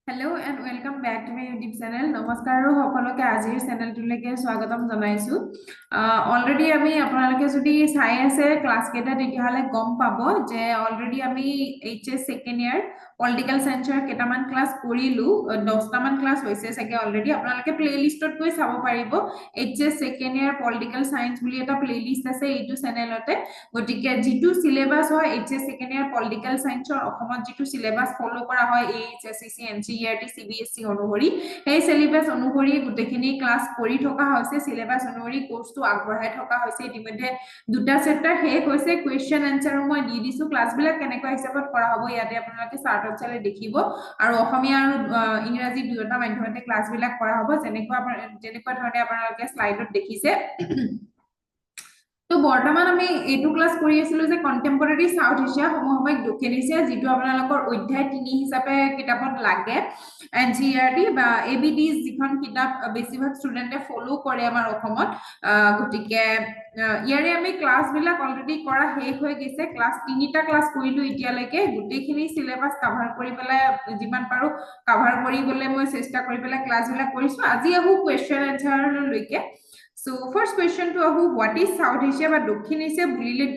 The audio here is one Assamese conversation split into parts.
Hello and welcome back to my YouTube channel. নমস্কাৰ আৰু সকলোকে আজিৰ চেনেলটোলৈকে স্বাগতম জনাইছো। অলৰেডি আমি আপোনালোকে যদি চাই আছে ক্লাছ কেইটা তেতিয়াহলে গম পাব যে অলৰেডি আমি এইচএস সেকেন্ড ইয়াৰ পলিটিক্যাল সায়েন্সৰ কেইটামান ক্লাছ কৰিলো 10টা মান ক্লাছ হৈছে চাগে অলৰেডি আপোনালোকে প্লেলিষ্টত গৈ চাব পাৰিব এইচএস সেকেন্ড ইয়াৰ পলিটিক্যাল সায়েন্স বুলি এটা প্লেলিষ্ট আছে এইটো চেনেলতে গতিকে যেটো সিলেবাস হয় এইচএস সেকেন্ড ইয়াৰ পলিটিক্যাল সায়েন্সৰ অসমত যেটো সিলেবাস ফলো কৰা হয় এইচএসসি এনসিইআৰটি সিবিএসই অনুসৰি এই সিলেবাস অনুসৰি গুটেখিনি ক্লাছ কৰি থকা হৈছে সিলেবাস অনুসৰি কোৰ্সটো আগবঢ়াই থকা হৈছে ইতিমধ্যে দুটা চেপ্টাৰ শেষ হৈছে কোৱেশ্চন আনসাৰ মই দি দিছো ক্লাছ বিলাক কেনেকৈ হিচাপত কৰা হ'ব ইয়াতে আপোনালোকে চাৰ্টত চালে দেখিব আৰু অসমীয়া আৰু ইংৰাজী দুয়োটা মাধ্যমতে ক্লাছ বিলাক কৰা হ'ব যেনেকুৱা ধৰণে আপোনালোকে স্লাইডত দেখিছে তো বৰ্তমান আমি এইটো ক্লাছ কৰি আছিলো যে কন্টেম্পৰাৰী সাউথ এছিয়া সমসাময়িক দক্ষিণ এছিয়া যেটো আপোনালোকৰ অধ্যায় 3 হিচাপে কিতাপত লাগে এনসিইআৰটি বা এবিডিস যিখন কিতাপ বেছিভাগ ষ্টুডেন্টে ফলো কৰে আমাৰ অসমত গতিকে ইয়াৰে আমি ক্লাছ বিলাক অলৰেডি কৰা শেষ হৈ গৈছে ক্লাছ 3টা ক্লাছ কৰিলো এতিয়ালৈকে গুটেখিনি সিলেবাস কভাৰ কৰি পেলাই যিমান পাৰো কভাৰ কৰিবলৈ মই চেষ্টা কৰি পেলাই ক্লাছ বিলাক কৰিছো আজি আহু কোৱেশ্চন আনসাৰ লৈকে So first question to ahu what is South Asia বা দক্ষিণ এছিয়া বুলিলে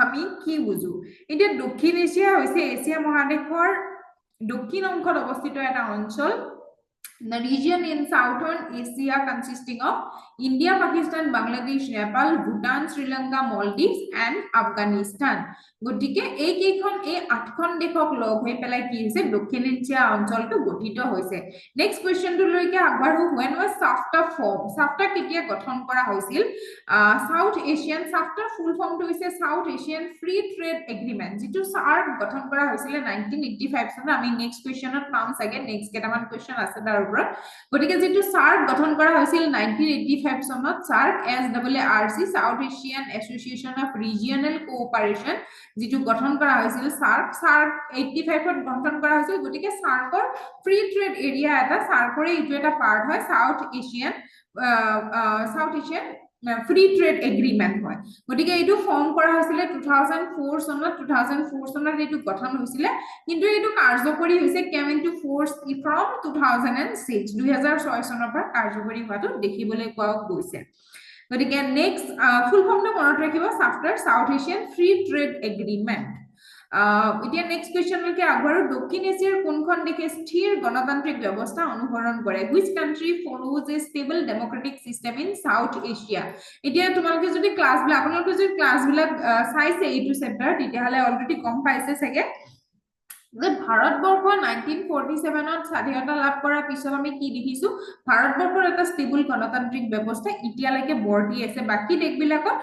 আমি কি বুঝো এটা দক্ষিণ এছিয়া হৈছে এছিয়া মহাদেশৰ দক্ষিণ অংশত অৱস্থিত এটা অঞ্চল The region in southern Asia consisting of India, Pakistan, Bangladesh, Nepal, Bhutan, Sri Lanka, Maldives and Afghanistan. গটিকে এই কেইখন এই আঠখন দেশক লগ হৈ পেলাই কি হৈছে দক্ষিণ এছিয়া অঞ্চলটো গঠিত হৈছে নেক্সট কোৱেশ্চনটো লৈকে আগবাঢ়ো when was SAFTA formed SAFTA কেতিয়া গঠন কৰা হৈছিল সাউথ এছিয়ান SAFTA ফুল ফৰ্মটো হৈছে south Asian free trade agreement যেটো SAARC গঠন কৰা হৈছিল 1985 চনত আমি নেক্সট কোৱেশ্চনত পাম চাগে নেক্সট কেইটামান কোৱেশ্চন আছে তাৰ ওপৰত গটিকে যেটো SAARC গঠন কৰা হৈছিল 1985 চনত SAARC SAARC South Asian association of regional cooperation যেটো গঠন কৰা হৈছিল SAARC 85 ত গঠন কৰা হৈছিল গটিকে SAARCৰ ফ্ৰী ট্ৰেড এৰিয়া এটা SAARCৰে ইটো এটা পাৰ্ট হয় south Asian free trade agreement হয় গটিকে এইটো ফৰ্ম কৰা হৈছিল 2004 চনত এইটো গঠন হৈছিল কিন্তু এইটো কাৰ্যকৰী হৈছে কেম ইনটু ফোৰ্স ফ্ৰম 2006 চনৰ পৰা কাৰ্যকৰী হোৱাটো দেখিবলৈ পোৱা গৈছে গটিকে নেক্সট ফুল ফৰ্মটো মনত ৰাখিব SAFTA south Asian free trade agreement এতিয়া নেক্সট কোৱেশ্চন লৈকে আগবাঢ়ো দক্ষিণ এছিয়াৰ কোনখন দেশে স্থিৰ গণতান্ত্ৰিক ব্যৱস্থা অনুসৰণ কৰে which country follows a stable democratic system in South Asia এতিয়া তোমালোকে যদি ক্লাছ বিলাক আপোনালোকে যদি ক্লাছ বিলাক চাইছে এইটো চেপ্টাৰ তেতিয়াহলে অলৰেডি গম পাইছে চাগে যে ভাৰতবৰ্ষ 1947ত স্বাধীনতা লাভ কৰাৰ পিছত আমি কি দেখিছো ভাৰতবৰ্ষৰ এটা ষ্টেবল গণতান্ত্ৰিক ব্যৱস্থা ইতিয়ালৈকে বৰ্তি আছে বাকি দেশবিলাকত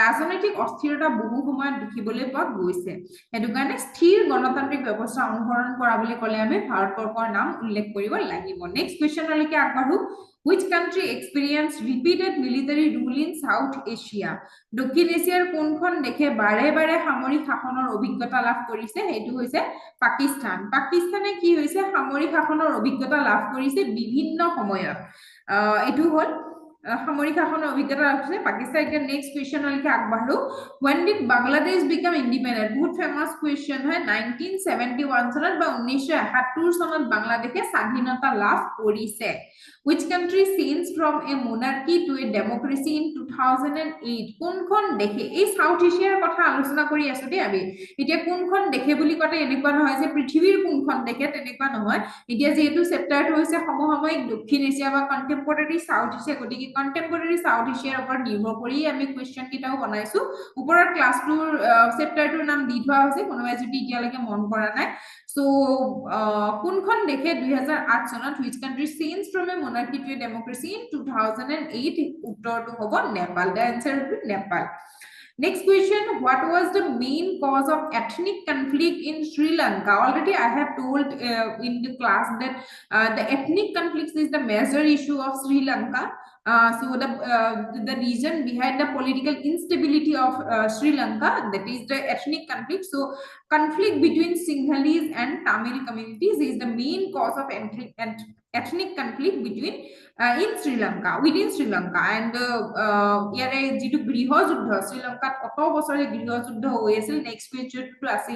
ৰাজনৈতিক অস্থিৰতা বহু সময়ত দেখিবলৈ পোৱা গৈছে হেতু কাৰণে স্থিৰ গণতান্ত্ৰিক ব্যৱস্থা অনুসৰণ কৰা বুলি ক'লে আমি ভাৰতবৰ্ষৰ নাম উল্লেখ কৰিব লাগিব নেক্সট কোৱেশ্চনলৈকে আগবাঢ়ো which country experienced repeated military rule in South Asia দক্ষিণ এছিয়াৰ কোনখন দেশে বাৰে বাৰে সামৰিক শাসনৰ অভিজ্ঞতা লাভ কৰিছে হেতু হৈছে পাকিস্তানে কি হৈছে সামৰিক শাসনৰ অভিজ্ঞতা লাভ কৰিছে বিভিন্ন সময়ত এটো হল সামৰিক শাসনৰ অভিজ্ঞতা লাভ কৰিছে পাকিস্তান এতিয়া নেক্সট কোৱেশ্চনলৈকে আগবাঢ়ো when did Bangladesh become independent বহুত ফেমাস কোৱেশ্চন হয় 1971 চনত বা 1971 চনত বাংলাদেশে স্বাধীনতা লাভ কৰিছে which country changed from a monarchy to a democracy in 2008 কোনখন দেশে এই সাউথ এছিয়াৰ কথা আলোচনা কৰি আছো দেই আমি এতিয়া কোনখন দেশে বুলি কতে এনেকুৱা নহয় যে পৃথিৱীৰ কোনখন দেশে তেনেকুৱা নহয় এতিয়া যেহেতু চেপ্টাৰটো হৈছে সমসাময়িক দক্ষিণ এছিয়া বা কন্টেম্পৰাৰী সাউথ এছিয়া গতিকে কন্টেম্পৰাৰী সাউথ এছিয়াৰ ওপৰত নিৰ্ভৰ কৰি আমি কোৱেশ্চন কিটাও বনাইছো ওপৰৰ ক্লাছটোৰ চেপ্টাৰটোৰ নাম দি থোৱা হৈছে কোনোবাই যদি এতিয়ালৈকে মন কৰা নাই So, কোনখন দেশে 2008 চনত which country changed from a monarchy to a democracy in 2008 উত্তৰটো হ'ব Nepal the answer will be Nepal next question what was the main cause of ethnic conflict in Sri Lanka already I have told in the class that the ethnic conflict is the major issue of Sri Lanka so the reason behind the political instability of Sri Lanka that is the ethnic conflict so conflict between Sinhalese and Tamil communities is the main cause of ethnic conflict between in Sri Lanka, within Sri Lanka, and ইয়াৰে যিটো গৃহযুদ্ধ শ্ৰীলংকাত কত বছৰে গৃহযুদ্ধ হৈ আছিল নেক্সট পেজটো আছে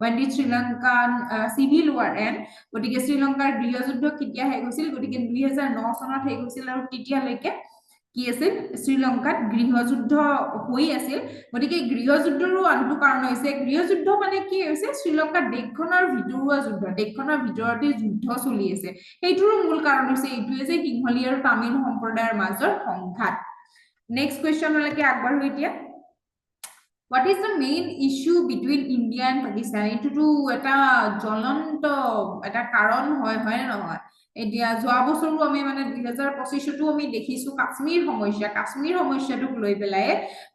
when did Sri Lankan civil war end গতিকে শ্ৰীলংকাৰ গৃহযুদ্ধ কেতিয়া হৈ গৈছিল গতিকে 2009 চনত হৈ গৈছিল আৰু তেতিয়ালৈকে কি আছিল শ্ৰীলংকাত গৃহযুদ্ধ হৈ আছিল গতিকে গৃহযুদ্ধৰো আনটো কাৰণ হৈছে গৃহযুদ্ধ মানে কি হৈছে শ্ৰীলংকাৰ দেশখনৰ ভিতৰুৱা যুদ্ধ দেশখনৰ ভিতৰতে যুদ্ধ চলি আছে এইটোৰো মূল কাৰণ হৈছে এইটোৱে যে সিংহলী আৰু তামিল সম্প্ৰদায়ৰ মাজৰ সংঘাত নেক্সট কোৱেশ্চনলৈকে আগবাঢ়ো এতিয়া What is the main issue between India and Pakistan? এইটোটো এটা জ্বলন্ত এটা কাৰণ হয় হয় নহয় এতিয়া যোৱা বছৰো আমি মানে 2025টো আমি দেখিছো কাশ্মীৰ সমস্যাটোক লৈ পেলাই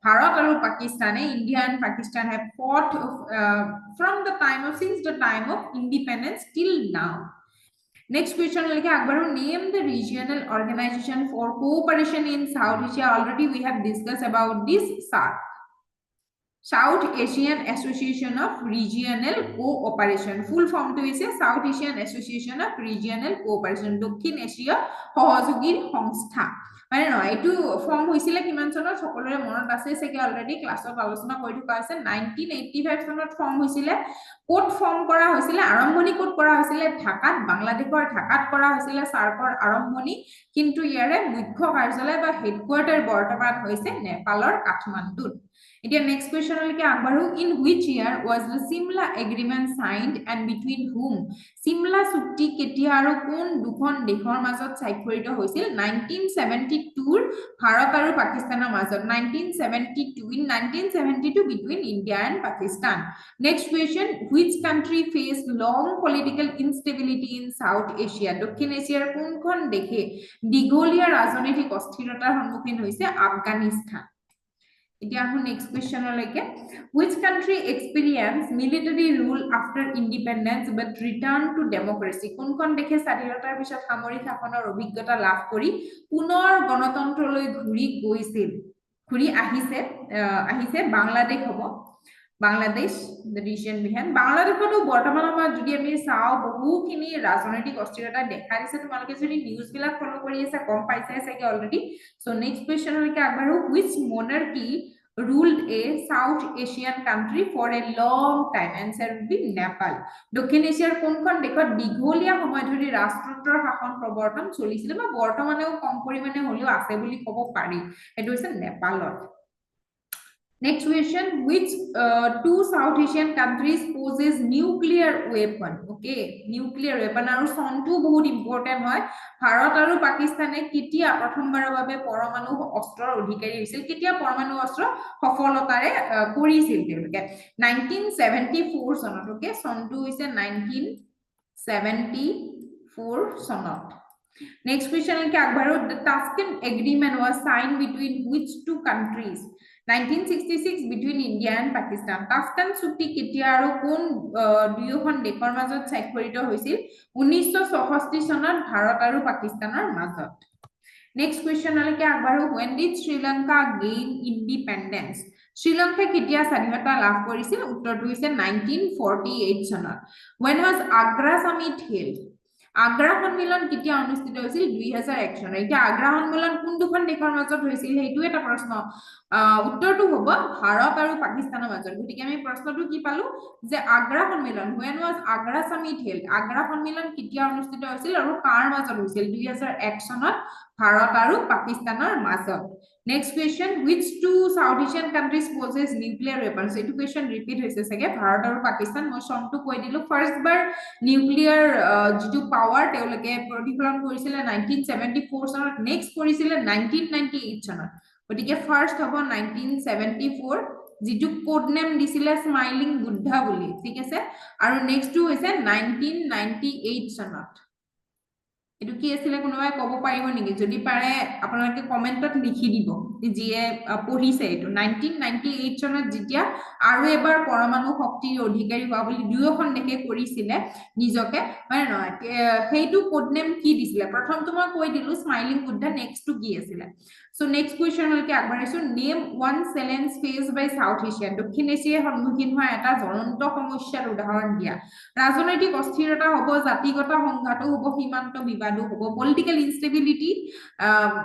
ভাৰত আৰু পাকিস্তানে India and Pakistan have fought from the time of since the time of independence till now. Next question like Akbaru name the regional organization for cooperation in South Asia. Already we have discussed about this SAARC. South Asian Association of Regional Cooperation. Full form to is South Asian Association of Regional Cooperation. Dokhin Asia Sahojogir Songstha. মানে নহয় এইটো ফর্ম হৈছিল কিমান চনত সকলোৰে মনত আছে সেকে অলৰেডি ক্লাছত আলোচনা কৰি থকা আছে 1985 চনত ফৰ্ম হৈছিল কোড ফৰ্ম কৰা হৈছিল আৰম্ভণি কোড কৰা হৈছিল ঢাকাত বাংলাদেশৰ ঢাকাত কৰা হৈছিল সাৰ্কৰ আৰম্ভণি কিন্তু ইয়াৰে মুখ্য কাৰ্যালয় বা হেডকোয়াৰ্টাৰ বৰ্তমান হৈছে নেপালৰ কাঠমাণ্ডুত এতিয়া নেক্সট কোৱেশ্চনলৈকে আগবাঢ়ো in which year was the Simla agreement signed and between whom Simla চুক্তি কেতিয়া আৰু কোন দুখন দেশৰ মাজত স্বাক্ষৰিত হৈছিল 1972 ভাৰত আৰু পাকিস্তানৰ মাজত 1972 in 1972 between India and Pakistan next question which country faced long political instability in South Asia দক্ষিণ এছিয়াৰ কোনখন দেশে দীঘলীয়া ৰাজনৈতিক অস্থিৰতাৰ সন্মুখীন হৈছে আফগানিস্তান এতিয়া আহো next কোৱেশ্চনলৈকে which country experienced military rule after independence but returned to democracy কোনখন দেশে স্বাধীনতাৰ পিছত সামৰিক শাসনৰ অভিজ্ঞতা লাভ কৰি পুনৰ গণতন্ত্ৰলৈ ঘূৰি আহিছে বাংলাদেশ হ'ব বাংলাদেশ the region behind বাংলাদেশতো বৰ্তমান সময়ত যদি আমি চাও বহুখিনি ৰাজনৈতিক অস্থিৰতা দেখা দিছে তোমালোকে যদি নিউজ বিলাক ফলো কৰি আছে গম পাইছে চাগে অলৰেডি সো নেক্সট কোৱেশ্চনলৈকে আগবাঢ়ো which monarchy ruled a South Asian country for a long time answer would be Nepal দক্ষিণ এছিয়াৰ কোনখন দেশত দীঘলীয়া সময় ধৰি ৰাষ্ট্ৰযন্ত্ৰৰ শাসন প্ৰৱৰ্তন চলিছিল বা বৰ্তমানেও কম পৰিমাণে হলেও আছে বুলি ক'ব পাৰি এটো হৈছে নেপালত Next question which two South Asian countries possess nuclear weapon okay nuclear weapon আৰু সনটো বহুত ইম্পৰ্টেন্ট হয় ভাৰত আৰু পাকিস্তানে কেতিয়া প্ৰথমবাৰৰ বাবে পৰমাণু অস্ত্ৰৰ অধিকাৰী হৈছিল কেতিয়া পৰমাণু অস্ত্ৰ সফলতাৰে কৰিছিল তেওঁলোকে 1974 চনত okay সনটো হৈছে 1974 চনত Next question like Akbaru the Tashkent agreement was signed between which two countries 1966 between India and Pakistan Tashkent চুক্তি কেতিয়া আৰু কোন দুয়োখন দেশৰ মাজত স্বাক্ষৰিত হৈছিল 1964 চনত ভাৰত আৰু পাকিস্তানৰ মাজত Next question like Akbaru when did Sri Lanka gain independence Sri Lanka কেতিয়া স্বাধীনতা লাভ কৰিছিল উত্তৰটো হৈছে 1948 চনত When was Agra summit held Agra সন্মিলন কেতিয়া অনুষ্ঠিত হৈছিল 2001 চনত এতিয়া আগ্ৰা সন্মিলন কোন দুখন দেশৰ মাজত হৈছিল হেতু এটা প্ৰশ্ন উত্তৰটো হ'ব ভাৰত আৰু পাকিস্তানৰ মাজত গতিকে আমি প্ৰশ্নটো কি পালো যে আগ্ৰা সন্মিলন when was Agra summit held Agra সন্মিলন কেতিয়া অনুষ্ঠিত হৈছিল আৰু কাৰ মাজত হৈছিল 2001 চনত ভাৰত আৰু পাকিস্তানৰ মাজত Next question which two South Asian countries possess nuclear weapons এইটো question repeat হৈছে সগে ভাৰত আৰু পাকিস্তান মই সমটো কৈ দিলো ফাৰ্স্ট বাৰ নিউক্লিয়াৰ যিটো পাৱাৰ তেওঁলোকে প্ৰতিফলন কৰিছিল 1974 চনত নেক্সট কৰিছিল 1998 চনত গতিকে ফাৰ্স্ট হ'ব 1974 যিটো কোড নেম দিছিলে স্মাইলিং বুদ্ধা বুলি ঠিক আছে আৰু নেক্সটটো হৈছে 1998 চনত এটো কি আছিল কোনোবাই ক'ব পাৰিব নেকি যদি পাৰে আপোনালোকে কমেন্টত লিখি দিব যিয়ে পঢ়িছে এটো 1998 চনত যেতিয়া আৰু এবাৰ পৰমাণু শক্তিৰ অধিকাৰী হোৱা বুলি দুয়োখন দেশে কৰিছিলে নিজকে মানে নহয় হেইটো কোড নেম কি দিছিলে প্ৰথমটো মই কৈ দিলো স্মাইলিং বুদ্ধা নেক্সটটো কি আছিল So next question হলকে আগবাঢ়িছো name one challenge faced by South Asia দক্ষিণ এছিয়াৰ সন্মুখীন হোৱা এটা জ্বলন্ত সমস্যাৰ উদাহৰণ দিয়া ৰাজনৈতিক অস্থিৰতা হ'ব জাতিগত সংঘাতো হ'ব সীমান্ত বিবাদো হ'ব political instability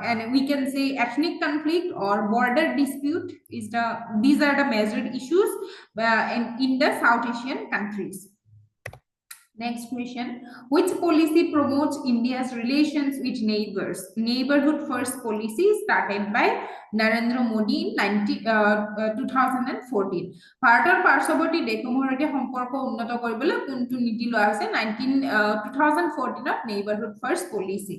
and we can say ethnic conflict or border dispute is these are the major issues in the South Asian countries. Next question. Which policy promotes India's relations with neighbors? Neighborhood first policy started by Narendra Modi in 2014. ভাৰতৰ পাৰ্শ্বৱৰ্তী দেশসমূহৰ সৈতে সম্পৰ্ক উন্নত কৰিবলৈ কোনটো নীতি লোৱা হৈছে 2014 neighborhood first policy.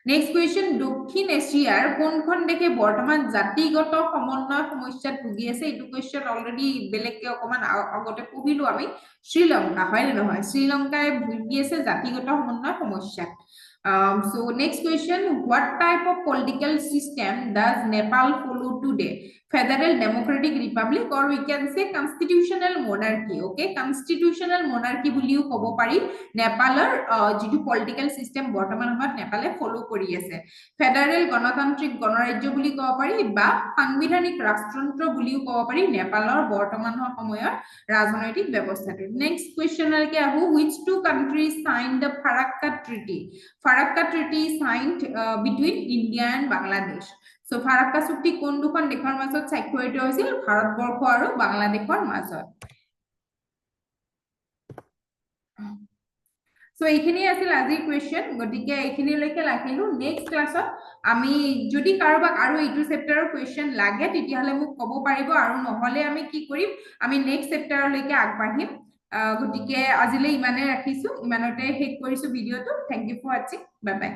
Next question. দক্ষিণ এছিয়াৰ কোনখন দেশে বৰ্তমান জাতিগত সমন্বয় সমস্যাত ভুগি আছে এইটো কোৱেশ্চন অলৰেডি বেলেগকে অকমান আগতে পঢ়িলো আমি শ্রীলঙ্কা হয় না নহয় শ্রীলঙ্কায় ভুগি আছে জাতিগত সমন্বয় সমস্যা so next question what type of political system does Nepal follow today federal democratic republic or we can say constitutional monarchy okay constitutional monarchy বুলিও কব পাৰি নেপালৰ যেটো পলিটিক্যাল সিস্টেম বৰ্তমান সময়ত নেপালে ফলো কৰি আছে ফেডাৰেল গণতান্ত্ৰিক গণৰাজ্য বুলি কব পাৰি বা সাংবিধানিক ৰাষ্ট্ৰযন্ত্ৰ বুলিও কব পাৰি নেপালৰ বৰ্তমান সময়ৰ ৰাজনৈতিক ব্যৱস্থাটো নেক্সট কোৱেশ্চন আৰকে আহো which two countries signed the Farakka treaty signed between India and Bangladesh so Farakka চুক্তি কোন দুখন দেশৰ মাজত স্বাক্ষৰিত হৈছিল ভাৰতবৰ্ষ আৰু বাংলাদেশৰ মাজত So এইখিনি আছিল আজিৰ কোৱেশ্চন গটিকে এইখিনি লৈকে ৰাখিলো নেক্সট ক্লাছত আমি যদি কাৰোবাক আৰু এইটো চেপ্টাৰৰ কোৱেশ্চন লাগে তেতিয়াহলে মোক ক'ব পাৰিব আৰু নহলে আমি কি কৰিম আমি নেক্সট চেপ্টাৰৰ লৈকে আগবাঢ়িম গটিকে আজিলৈ ইমানে ৰাখিছো ইমানতে শেষ কৰিছো ভিডিওটো thank you for watching bye by